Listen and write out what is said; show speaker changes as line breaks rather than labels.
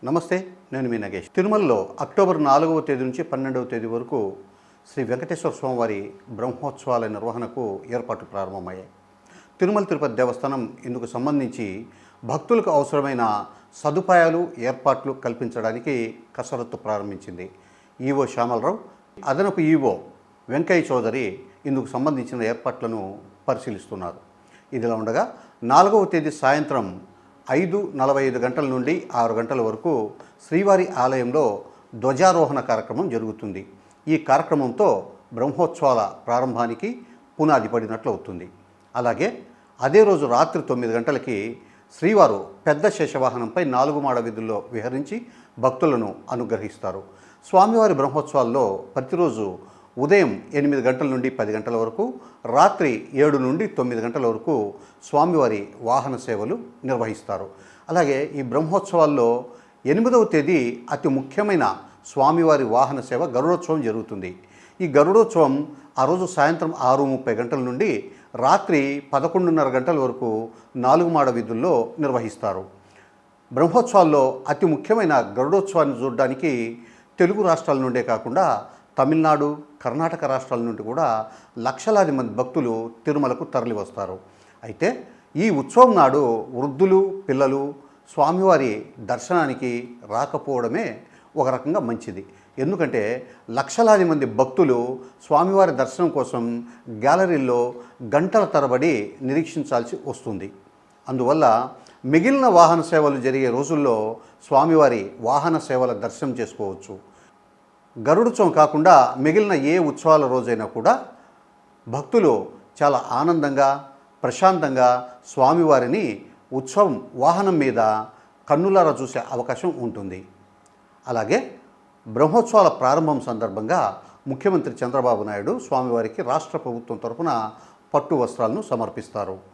నమస్తే, నేను మీ నగేష్. తిరుమలలో అక్టోబర్ 4వ తేదీ నుంచి 12వ తేదీ వరకు శ్రీ వెంకటేశ్వర స్వామివారి బ్రహ్మోత్సవాల నిర్వహణకు ఏర్పాట్లు ప్రారంభమయ్యాయి. తిరుమల తిరుపతి దేవస్థానం ఇందుకు సంబంధించి భక్తులకు అవసరమైన సదుపాయాలు, ఏర్పాట్లు కల్పించడానికి కసరత్తు ప్రారంభించింది. ఈవో శ్యామలరావు, అదనపు ఈవో వెంకయ్య చౌదరి ఇందుకు సంబంధించిన ఏర్పాట్లను పరిశీలిస్తున్నారు. ఇదిలా ఉండగా 4వ తేదీ సాయంత్రం 5:45 గంటల నుండి 6 గంటల వరకు శ్రీవారి ఆలయంలో ధ్వజారోహణ కార్యక్రమం జరుగుతుంది. ఈ కార్యక్రమంతో బ్రహ్మోత్సవాల ప్రారంభానికి పునాది పడినట్లు అవుతుంది. అలాగే అదే రోజు రాత్రి 9 గంటలకి శ్రీవారు పెద్ద శేషవాహనంపై 4 మాడ వీధుల్లో విహరించి భక్తులను అనుగ్రహిస్తారు. స్వామివారి బ్రహ్మోత్సవాల్లో ప్రతిరోజు ఉదయం 8 గంటల నుండి 10 గంటల వరకు, రాత్రి 7 నుండి 9 గంటల వరకు స్వామివారి వాహన సేవలు నిర్వహిస్తారు. అలాగే ఈ బ్రహ్మోత్సవాల్లో 8వ తేదీ అతి ముఖ్యమైన స్వామివారి వాహన సేవ గరుడోత్సవం జరుగుతుంది. ఈ గరుడోత్సవం ఆ రోజు సాయంత్రం 6:30 గంటల నుండి రాత్రి 11:30 గంటల వరకు 4 మాడ వీధుల్లో నిర్వహిస్తారు. బ్రహ్మోత్సవాల్లో అతి ముఖ్యమైన గరుడోత్సవాన్ని చూడడానికి తెలుగు రాష్ట్రాల నుండే కాకుండా తమిళనాడు, కర్ణాటక రాష్ట్రాల నుండి కూడా లక్షలాది మంది భక్తులు తిరుమలకు తరలి వస్తారు. అయితే ఈ ఉత్సవం నాడు వృద్ధులు, పిల్లలు స్వామివారి దర్శనానికి రాకపోవడమే ఒక రకంగా మంచిది. ఎందుకంటే లక్షలాది మంది భక్తులు స్వామివారి దర్శనం కోసం గ్యాలరీల్లో గంటల తరబడి నిరీక్షించాల్సి వస్తుంది. అందువల్ల మిగిలిన వాహన సేవలు జరిగే రోజుల్లో స్వామివారి వాహన సేవల దర్శనం చేసుకోవచ్చు. గరుడోత్సవం కాకుండా మిగిలిన ఏ ఉత్సవాల రోజైనా కూడా భక్తులు చాలా ఆనందంగా, ప్రశాంతంగా స్వామివారిని ఉత్సవం వాహనం మీద కన్నులారా చూసే అవకాశం ఉంటుంది. అలాగే బ్రహ్మోత్సవాల ప్రారంభం సందర్భంగా ముఖ్యమంత్రి చంద్రబాబు నాయుడు స్వామివారికి రాష్ట్ర ప్రభుత్వం తరఫున పట్టు వస్త్రాలను సమర్పిస్తారు.